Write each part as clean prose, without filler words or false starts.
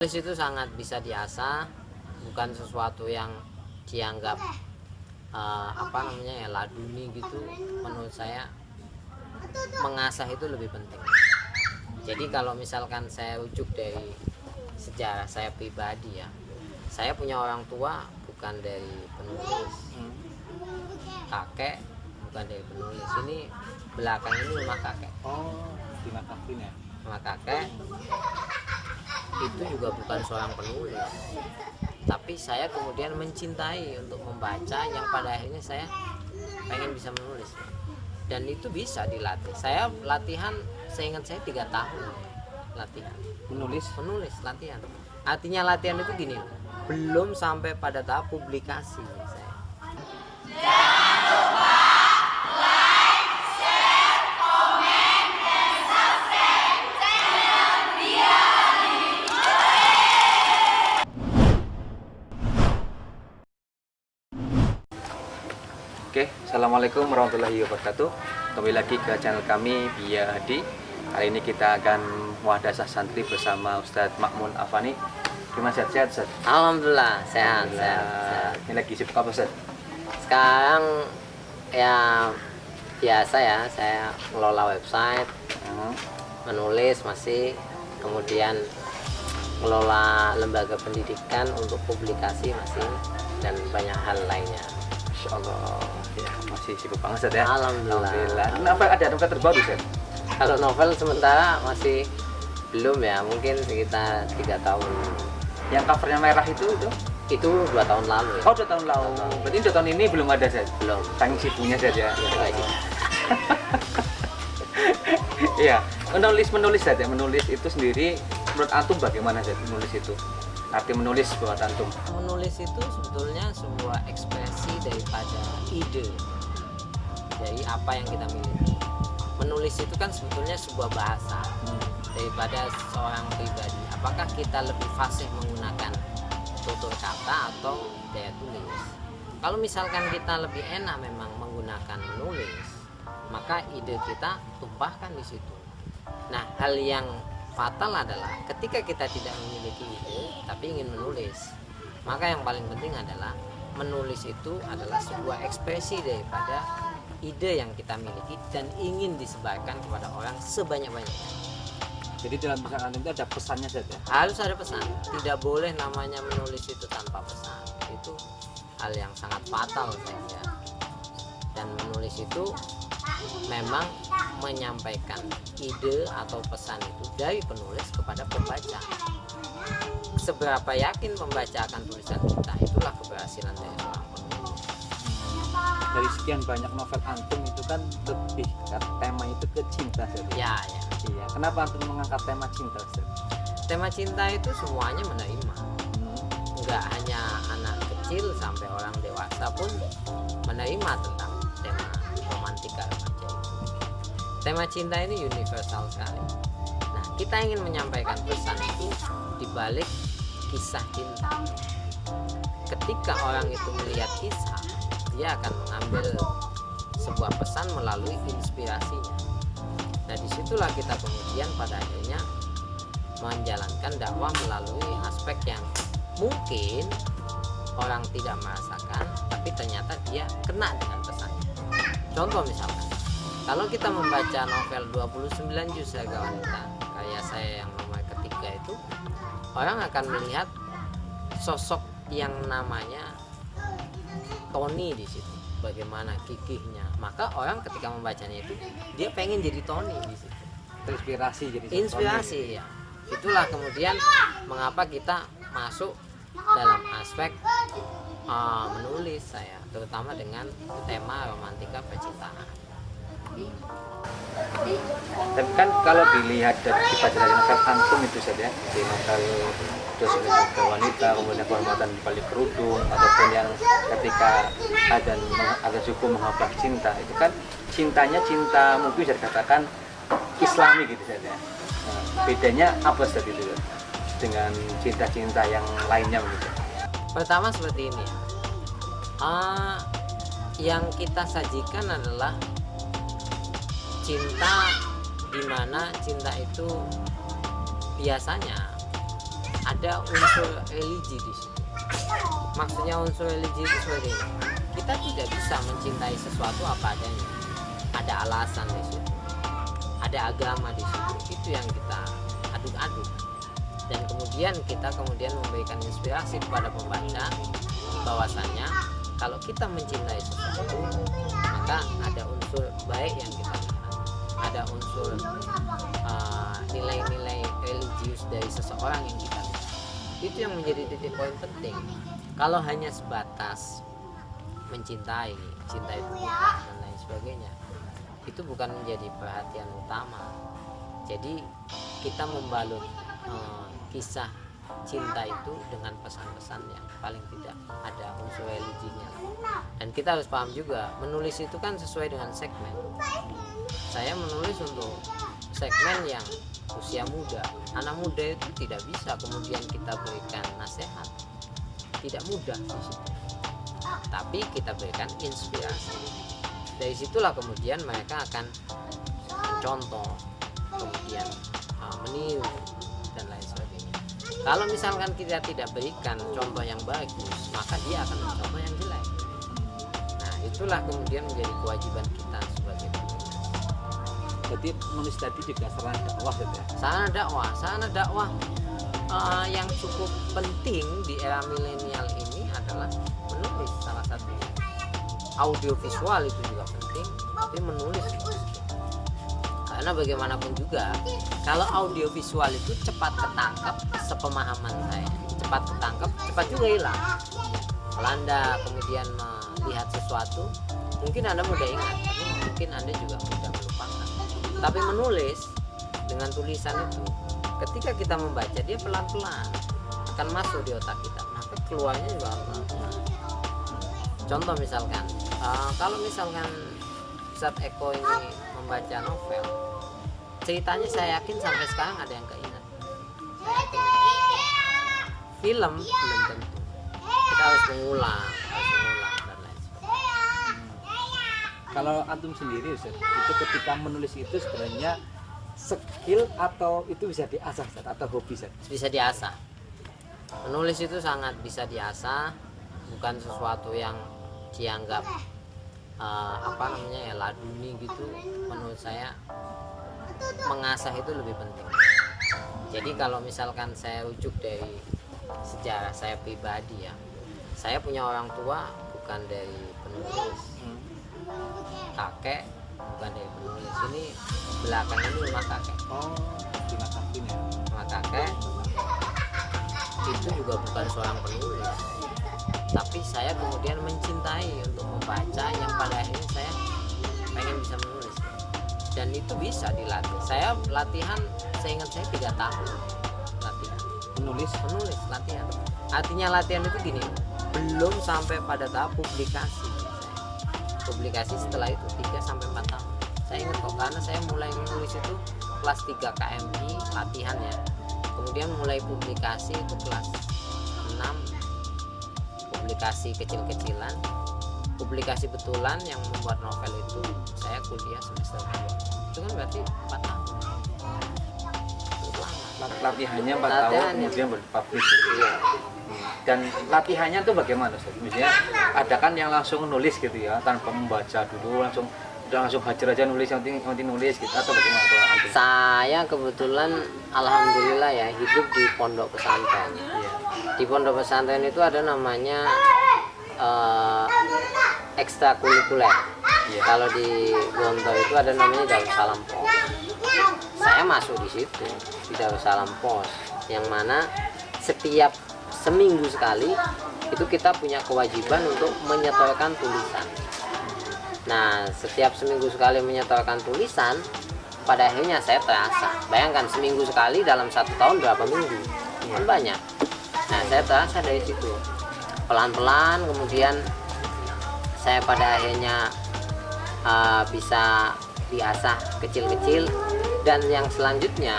Menulis itu sangat bisa diasah, bukan sesuatu yang dianggap laduni gitu. Menurut saya mengasah itu lebih penting. Jadi kalau misalkan saya rujuk dari sejarah saya pribadi ya, saya punya orang tua bukan dari penulis, kakek bukan dari penulis. Ini belakang ini rumah kakek. Oh, di Makassar ya. Rumah kakek itu juga bukan seorang penulis, tapi saya kemudian mencintai untuk membaca, yang pada akhirnya saya pengen bisa menulis, dan itu bisa dilatih. Saya latihan, seingat saya 3 tahun latihan Menulis. latihan. Artinya latihan itu gini, belum sampai pada tahap publikasi saya. Oke, assalamualaikum warahmatullahi wabarakatuh. Kembali lagi ke channel kami Bia Hadi. Hari ini kita akan muhadasah santri bersama Ustadz Ma'mun Afani. Gimana sehat-sehat, Ustadz? Alhamdulillah sehat. Ini lagi sibuk apa, Ustadz? Sekarang ya biasa ya, saya ngelola website, menulis masih, kemudian ngelola lembaga pendidikan untuk publikasi masih, dan banyak hal lainnya. Insya Allah, ya, masih sibuk banget, Ustadz ya? Alhamdulillah. Kenapa ada novel terbaru, Ustadz? Kalau novel sementara masih belum ya, mungkin sekitar 3 tahun. Yang covernya merah itu? Itu 2 tahun lalu ya. Oh, 2 tahun lalu. Berarti 2 tahun ini belum ada, Ustadz? Belum. Saking sibuknya, Ustadz ya? Ya, kayak gitu. Iya, menulis saja. Menulis itu sendiri menurut antum bagaimana saja menulis itu? Arti menulis buat antum? Menulis itu sebetulnya sebuah ekspresi daripada ide, dari apa yang kita miliki. Menulis itu kan sebetulnya sebuah bahasa daripada seorang pribadi. Apakah kita lebih fasih menggunakan tutur kata atau daya tulis? Kalau misalkan kita lebih enak memang menggunakan menulis, maka ide kita tumpahkan di situ. Nah, hal yang fatal adalah ketika kita tidak memiliki ide tapi ingin menulis, maka yang paling penting adalah menulis itu adalah sebuah ekspresi daripada ide yang kita miliki dan ingin disebarkan kepada orang sebanyak-banyaknya. Jadi dalam tulisan antum itu ada pesannya saja? Harus ada pesan, tidak boleh namanya menulis itu tanpa pesan. Itu hal yang sangat fatal saja. Dan menulis itu memang menyampaikan ide atau pesan itu dari penulis kepada pembaca. Seberapa yakin pembaca akan tulisan kita, itulah keberhasilan dari seorang penulis. Dari sekian banyak novel antum itu kan lebih tema itu ke cinta, Ustaz. Ya. Iya. Kenapa antum mengangkat tema cinta, Ustaz? Tema cinta itu semuanya menerima. Enggak hanya anak kecil, sampai orang dewasa pun menerima tentang tema romantika remaja itu. Tema cinta ini universal sekali. Nah, kita ingin menyampaikan pesan itu di balik kisah cinta. Ketika orang itu melihat kisah, dia akan mengambil sebuah pesan melalui inspirasinya. Nah, disitulah kita kemudian pada akhirnya menjalankan dakwah melalui aspek yang mungkin orang tidak merasakan, tapi ternyata dia kena dengan pesannya. Contoh misalkan, kalau kita membaca novel 29 Juz Harga Wanita karya saya yang nomor ketiga itu, orang akan melihat sosok yang namanya Tony di situ, bagaimana gigihnya. Maka orang ketika membacanya itu dia pengen jadi Tony di situ. Terinspirasi jadi Inspirasi ya. Itulah kemudian mengapa kita masuk dalam aspek menulis saya, terutama dengan tema romantika percintaan. Tapi kan kalau dilihat dari dibaca dari novel antum itu saja, di novel Dosa Wanita, kemudian Kehormatan di Balik Kerudung, ataupun yang ketika ada suku menghafal cinta, itu kan cintanya cinta mungkin bisa dikatakan Islami gitu saja. Nah, bedanya apa Ustaz itu dengan cinta-cinta yang lainnya begitu? Pertama seperti ini ya. Yang kita sajikan adalah cinta, di mana cinta itu biasanya ada unsur religi di situ. Maksudnya unsur religi itu seperti ini, kita tidak bisa mencintai sesuatu apa adanya, ada alasan di situ, ada agama di situ. Itu yang kita aduk-aduk, dan kemudian kita memberikan inspirasi kepada pembaca bahwasanya kalau kita mencintai sesuatu maka ada unsur baik yang kita lihat, ada unsur nilai-nilai religius dari seseorang yang kita lihat. Itu yang menjadi titik poin penting. Kalau hanya sebatas mencintai, cinta itu buta dan lain sebagainya, itu bukan menjadi perhatian utama. Jadi kita membalut kisah cinta itu dengan pesan-pesan yang paling tidak ada unsur religinya. Dan kita harus paham juga, menulis itu kan sesuai dengan segmen. Saya menulis untuk segmen yang usia muda. Anak muda itu tidak bisa kemudian kita berikan nasihat, tidak mudah di situ. Tapi kita berikan inspirasi. Dari situlah kemudian mereka akan mencontoh, kemudian meniru dan lain sebagainya. Kalau misalkan kita tidak berikan contoh yang bagus, maka dia akan mencontoh yang jelek. Nah, itulah kemudian menjadi kewajiban kita sebagai penulis. Jadi menulis tadi juga sarana dakwah gitu ya. Sarana dakwah yang cukup penting di era milenial ini adalah menulis salah satunya. Audiovisual itu juga penting, tapi menulis juga. Karena bagaimanapun juga, kalau audiovisual itu cepat ketangkap, sepemahaman saya, cepat ketangkap, cepat juga hilang. Kalau Anda kemudian melihat sesuatu, mungkin Anda mudah ingat, tapi mungkin Anda juga mudah melupakan. Tapi menulis dengan tulisan itu, ketika kita membaca, dia pelan-pelan akan masuk di otak kita, maka keluarnya juga pelan-pelan. Contoh misalkan, kalau misalkan Ustadz Eko ini membaca novel, ceritanya saya yakin sampai sekarang ada yang keingat. Film belum tentu, kita harus mengulang dan lain sebagainya. Kalau antum sendiri Ustaz, itu ketika menulis itu sebenarnya skill atau itu bisa diasah Ustaz, atau hobi Ustaz? Bisa diasah. Menulis itu sangat bisa diasah, bukan sesuatu yang dianggap laduni gitu. Menurut saya mengasah itu lebih penting. Jadi kalau misalkan saya rujuk dari sejarah saya pribadi ya, saya punya orang tua bukan dari penulis, kakek bukan dari penulis. Ini belakang ini rumah kakek. Rumah kakek itu juga bukan seorang penulis, tapi saya kemudian mencintai untuk membaca, yang pada akhirnya saya pengen bisa menulis, dan itu bisa dilatih. Saya latihan, saya ingat saya 3 tahun latihan menulis latihan. Artinya latihan itu gini, belum sampai pada tahap publikasi setelah itu 3-4 tahun. Saya ingat kok, karena saya mulai menulis itu kelas 3 KMI latihan ya, kemudian mulai publikasi itu kelas 6, publikasi kecil-kecilan. Publikasi betulan yang membuat novel itu saya kuliah semester 2. Itu kan berarti 4 tahun. Latihannya 4 tahun kemudian berpublish. Iya. Dan latihannya tuh bagaimana Ustaz? Misalnya ada kan yang langsung nulis gitu ya, tanpa membaca dulu, langsung hajar aja nulis, nanti nulis gitu, atau bagaimana kalau antum? Saya kebetulan alhamdulillah ya hidup di pondok pesantren. Iya. Di pondok pesantren itu ada namanya ekstrakurikuler. Iya. Kalau di Gontor itu ada namanya Darussalam Pos. Saya masuk di situ, di Darussalam Pos, yang mana setiap seminggu sekali itu kita punya kewajiban untuk menyetorkan tulisan. Nah, setiap seminggu sekali menyetorkan tulisan, pada akhirnya saya terasa. Bayangkan seminggu sekali dalam 1 tahun berapa minggu? Kan banyak. Nah, saya terasa dari situ. Pelan-pelan kemudian saya pada akhirnya bisa diasah kecil-kecil. Dan yang selanjutnya,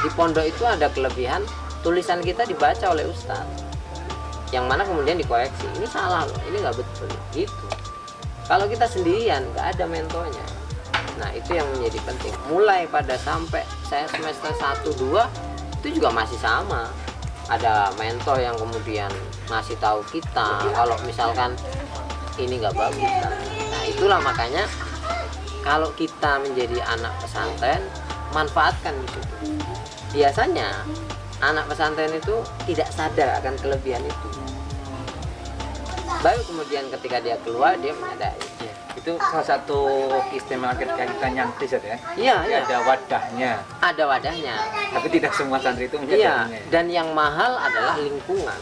di pondok itu ada kelebihan, tulisan kita dibaca oleh ustadz, yang mana kemudian dikoreksi, ini salah loh, ini nggak betul gitu. Kalau kita sendirian nggak ada mentornya. Nah, itu yang menjadi penting. Mulai pada sampai saya semester 1-2 itu juga masih sama, ada mentor yang kemudian ngasih tahu kita kalau misalkan ini nggak bagus kan. Nah itulah makanya kalau kita menjadi anak pesantren, manfaatkan di situ. Biasanya anak pesantren itu tidak sadar akan kelebihan itu. Baru kemudian ketika dia keluar dia menyadari. Itu salah satu keistimewaan ketika kita nyantri saja ya. Iya, Jadi iya. ada wadahnya, Ada wadahnya. tapi tidak semua santri itu Iya. menyadarinya. Dan yang mahal adalah lingkungan.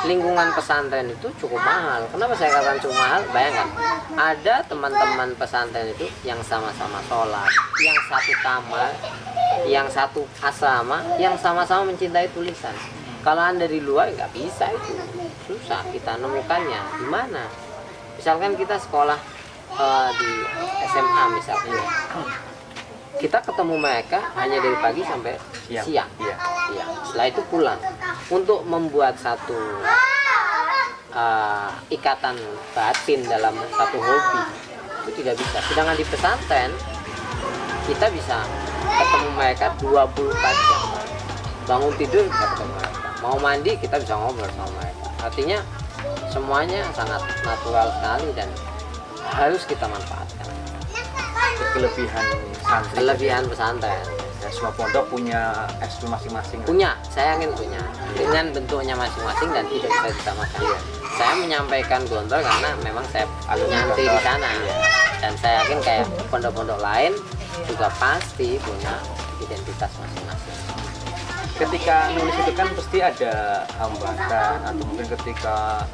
Lingkungan pesantren itu cukup mahal. Kenapa saya katakan cukup mahal? Bayangkan, ada teman-teman pesantren itu yang sama-sama sholat, yang satu kamar, yang satu asrama, yang sama-sama mencintai tulisan. Kalau Anda di luar nggak bisa itu, susah kita nemukannya. Di mana? Misalkan kita sekolah di SMA misalnya, kita ketemu mereka hanya dari pagi sampai siang. Iya. Iya. Setelah itu pulang. Untuk membuat satu ikatan batin dalam satu hobi itu tidak bisa. Sedangkan di pesantren kita bisa ketemu mereka 24 jam. Bangun tidur kita ketemu mereka. Mau mandi kita bisa ngobrol sama mereka. Artinya semuanya sangat natural sekali dan harus kita manfaatkan. Itu kelebihan santri. Kelebihan pesantren. Ya, semua pondok punya ekskul masing-masing. Punya, saya yakin punya dengan bentuknya masing-masing dan tidak bisa disamakan. Saya menyampaikan Gontor karena memang saya nyantri di sana dan saya yakin kayak pondok-pondok lain juga pasti punya identitas masing-masing. Ketika nulis itu kan pasti ada hambatan atau mungkin ketika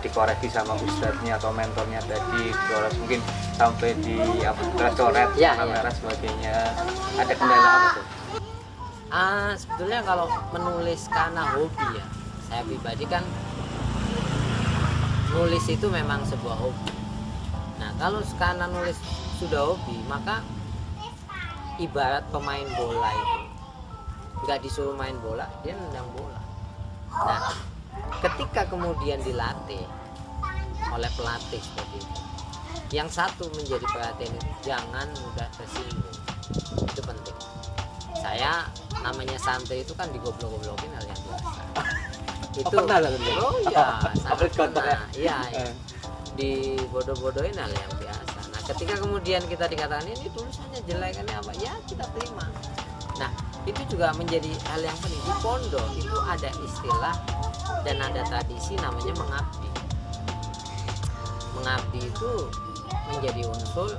dikoreksi sama ustadznya atau mentornya tadi dikoreksi mungkin sampai di coret Ya, kamera sebagainya, ada kendala apa tuh? Sebetulnya kalau menulis karena hobi ya, saya pribadi kan nulis itu memang sebuah hobi. Nah kalau karena nulis sudah hobi, maka ibarat pemain bola itu nggak disuruh main bola, dia nendang bola. Nah ketika kemudian dilatih oleh pelatih seperti itu, yang satu menjadi perhatian itu jangan mudah tersinggung. Itu penting. Saya namanya santri itu kan digoblok-goblokin hal yang biasa. Itu pernah lah, oh iya, sangat contohnya? pernah. Iya, iya. Dibodoh-bodohin hal yang biasa. Nah, ketika kemudian kita dikatakan ini tulisannya jelek ini apa? Ya, kita terima. Nah, itu juga menjadi hal yang penting. Di pondok itu ada istilah dan ada tradisi namanya mengabdi. Mengabdi itu menjadi unsur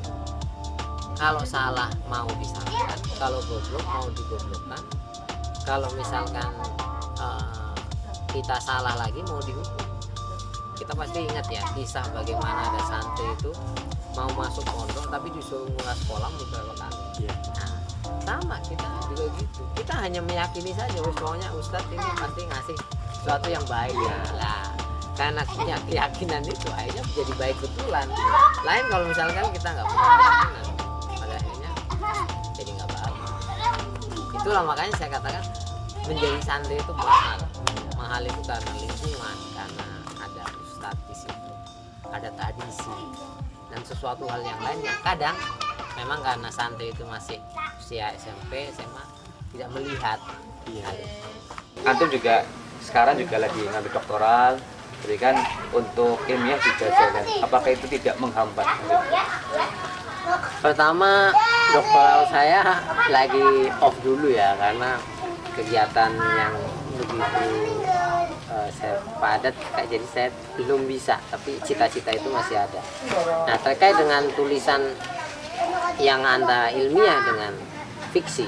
kalau salah mau disalahkan, kalau goblok mau digoblokkan, kalau misalkan kita salah lagi mau dihukum. Kita pasti ingat ya kisah bagaimana ada santri itu mau masuk pondok tapi disuruh ngulas kolam beberapa kali. Nah, sama kita juga gitu. Kita hanya meyakini saja, pokoknya Ustadz ini pasti ngasih sesuatu yang baik ya. Lah, karena punya keyakinan itu akhirnya menjadi baik betulan. Lain kalau misalkan kita nggak punya keyakinan, pada akhirnya jadi nggak baik. Itulah makanya saya katakan menjadi santri itu mahal. Mahal itu karena lingkungan, karena ada ustadz di situ, ada tradisi dan sesuatu hal yang lain yang kadang memang karena santri itu masih usia SMP, SMA tidak melihat. Iya. Antum juga sekarang juga lagi ngambil doktoral, jadi kan untuk ilmiah juga jalan. Apakah itu tidak menghambat? Pertama, doktoral saya lagi off dulu ya karena kegiatan yang begitu saya padat, jadi saya belum bisa, tapi cita-cita itu masih ada. Nah, terkait dengan tulisan yang antara ilmiah dengan fiksi,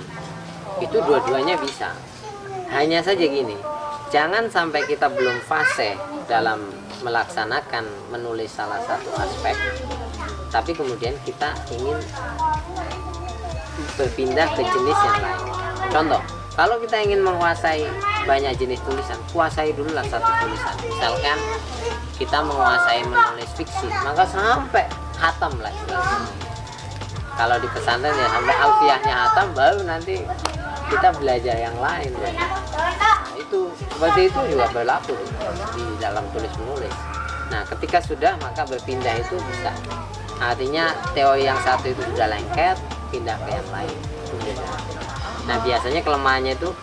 itu dua-duanya bisa. Hanya saja gini, jangan sampai kita belum fase dalam melaksanakan menulis salah satu aspek, tapi kemudian kita ingin berpindah ke jenis yang lain. Contoh, kalau kita ingin menguasai banyak jenis tulisan, kuasai dulu lah satu tulisan. Misalkan kita menguasai menulis fiksi, maka sampai hatam lah. Kalau di pesantren ya sampai alfiahnya hatam, baru nanti kita belajar yang lain. Nah, itu seperti itu juga berlaku di dalam tulis menulis. Nah, ketika sudah maka berpindah itu bisa. Artinya teori yang satu itu sudah lengket, pindah ke yang lain. Nah, biasanya kelemahannya itu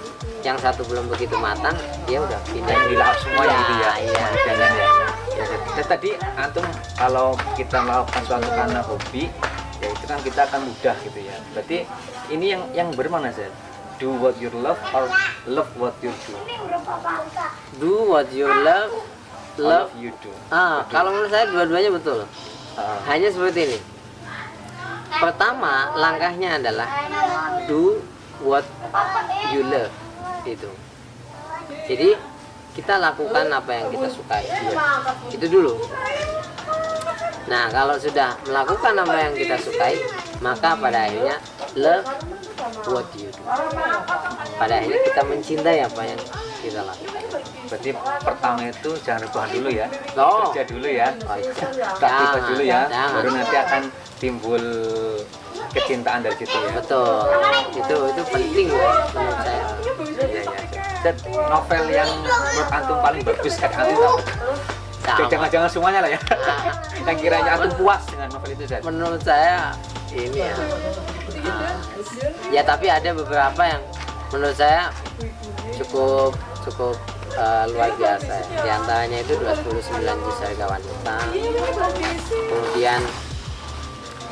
yang satu belum begitu matang, dia udah pindah yang dilahap semua ya, gitu ya. iya. Jangan ya. Ya, dan tadi antum kalau kita melakukan suatu karena hobi, ya itu kan kita akan mudah gitu ya. Berarti ini yang bermana sih? Do what you love or love what you do? Do what you love, love. you do. Kalau menurut saya dua-duanya betul. Hanya seperti ini. Pertama, langkahnya adalah do what you love. Itu. Jadi kita lakukan apa yang kita sukai. Itu dulu. Nah, kalau sudah melakukan apa yang kita sukai, maka pada akhirnya love what you do. Pada akhirnya kita mencintai apa yang kita lakukan. Berarti pertama itu jangan rebahan dulu ya. Oh. Kerja dulu ya. Jangan, Praktik dulu ya. jangan. Baru nanti akan timbul kecintaan dari situ ya. Betul. Itu penting menurut saya. Iya, iya. Dan novel yang menurut antum paling bagus kan antum tahu? Sama. Jangan semuanya lah ya. Yang kiranya antum puas dengan novel itu saja. Menurut saya ini ya. Ya tapi ada beberapa yang menurut saya cukup luar biasa ya. Di antaranya itu 29 Juz Harga Wanita. Kemudian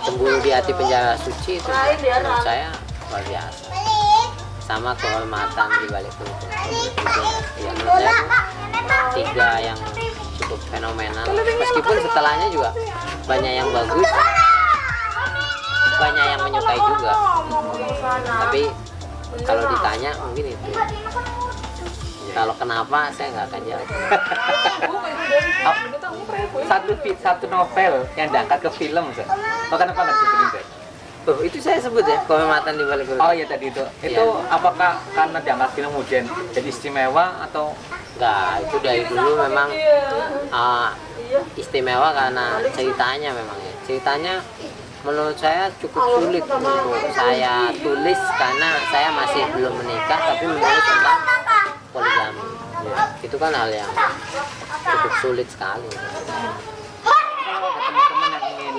Cemburu di Hati Penjara Suci itu menurut saya luar biasa. Sama Kehormatan di Balik Kerukunan. Ya menurut saya itu 3 yang cukup fenomenal. Meskipun setelahnya juga banyak yang bagus, banyak yang menyukai juga. Tapi kalau ditanya mungkin itu. Kalau kenapa saya nggak akan jawab. Satu novel yang diangkat ke film, Zat. Oh, kenapa nggak disebutin, Zat? Oh, itu saya sebut ya, Kehormatan di Balik Kerukunan. Oh iya tadi itu. Itu apakah karena diangkat film kemudian jadi istimewa atau Enggak, itu dari dulu memang istimewa karena ceritanya memang ya. Ceritanya menurut saya cukup sulit untuk saya tulis karena saya masih belum menikah tapi menulis tentang poligami. Ya, itu kan hal yang cukup sulit sekali. teman-teman yang ingin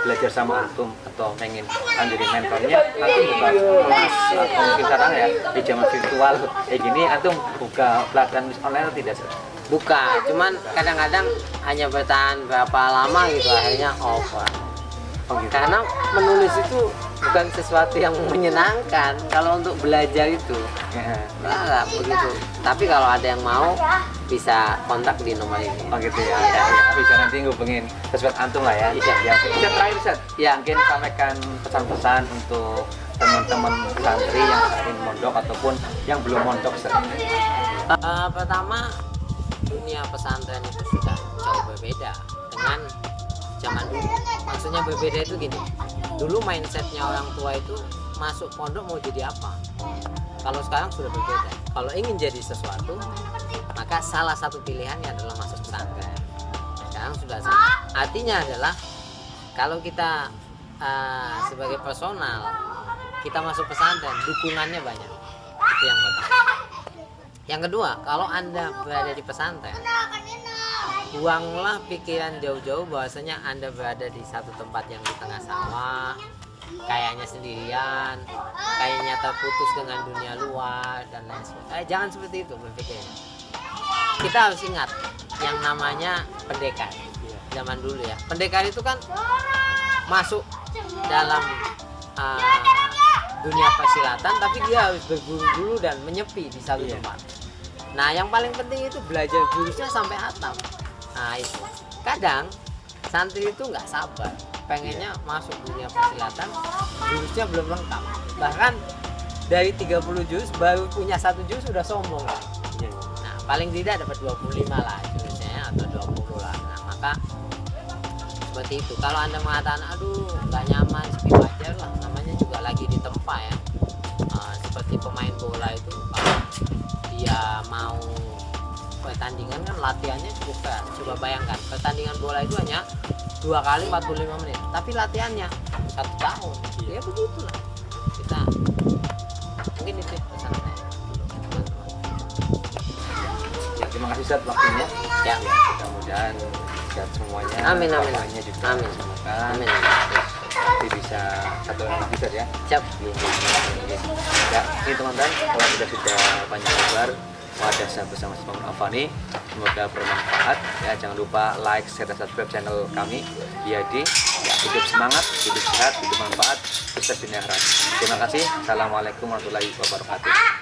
belajar sama antum atau pengen menjadi mentornya, antum buka kelas atau mungkin sekarang ya di zaman virtual kayak gini, antum buka pelatihan online atau tidak? Buka, cuman kadang-kadang hanya bertahan berapa lama gitu akhirnya off. Oh, gitu. Karena menulis itu bukan sesuatu yang menyenangkan kalau untuk belajar itu. Ya. Enggak begitu. Tapi kalau ada yang mau bisa kontak di nomor ini. Oh gitu ya. Ya, bisa nanti ngubungin sesuatu antum lah ya. Iya. Ya, bisa terakhir Ustaz. Ya. Mungkin sampaikan pesan-pesan untuk teman-teman santri yang saat ini mondok ataupun yang belum mondok Ustaz. Pertama, dunia pesantren itu sudah jauh berbeda dengan zaman dulu. Maksudnya berbeda itu gini, dulu mindsetnya orang tua itu masuk pondok mau jadi apa. Kalau sekarang sudah berbeda. Kalau ingin jadi sesuatu, maka salah satu pilihannya adalah masuk pesantren. Sekarang sudah sama. Artinya adalah kalau kita sebagai personal kita masuk pesantren, dukungannya banyak. Itu yang pertama. Yang kedua, kalau Anda berada di pesantren, buanglah pikiran jauh-jauh bahwasanya Anda berada di satu tempat yang di tengah sawah, kayaknya sendirian, kayaknya terputus dengan dunia luar dan lain sebagainya. Jangan seperti itu berpikirnya. Kita harus ingat yang namanya pendekar. Zaman dulu ya, pendekar itu kan masuk dalam dunia persilatan, tapi dia harus berburu dulu dan menyepi di satu tempat. Nah, yang paling penting itu belajar jurusnya sampai hatam. Nah, itu kadang santri itu nggak sabar, pengennya masuk dunia persilatan, jurusnya belum lengkap. Bahkan dari 30 jurus baru punya 1 jurus sudah sombong. Nah, paling tidak dapat 25 lah jurusnya atau 20 lah. Nah, maka seperti itu. Kalau Anda mengatakan aduh nggak nyaman, sepi, wajar lah, namanya juga lagi di tempat ya. Seperti pemain bola itu kalau dia mau pertandingan kan latihannya cukup berat. Coba bayangkan pertandingan bola itu hanya 2 kali 45 menit, tapi latihannya 1 tahun. Ya begitulah kita. Mungkin itu pesan saya. Ya, terima kasih Ustaz waktunya. Ya. Mudah-mudahan sehat semuanya. Amin. Bapaknya juga Amin. semoga. Amin. nanti bisa satu lagi bisa ya. Siap. Ya, ini teman-teman, kalau kita sudah banyak kabar wadah bersama Bang Afani, semoga bermanfaat ya. Jangan lupa like, share, dan subscribe channel kami Yadi ya. Hidup semangat, hidup sehat, hidup manfaat, sukses dunia akhirat. Terima kasih. Assalamualaikum warahmatullahi wabarakatuh.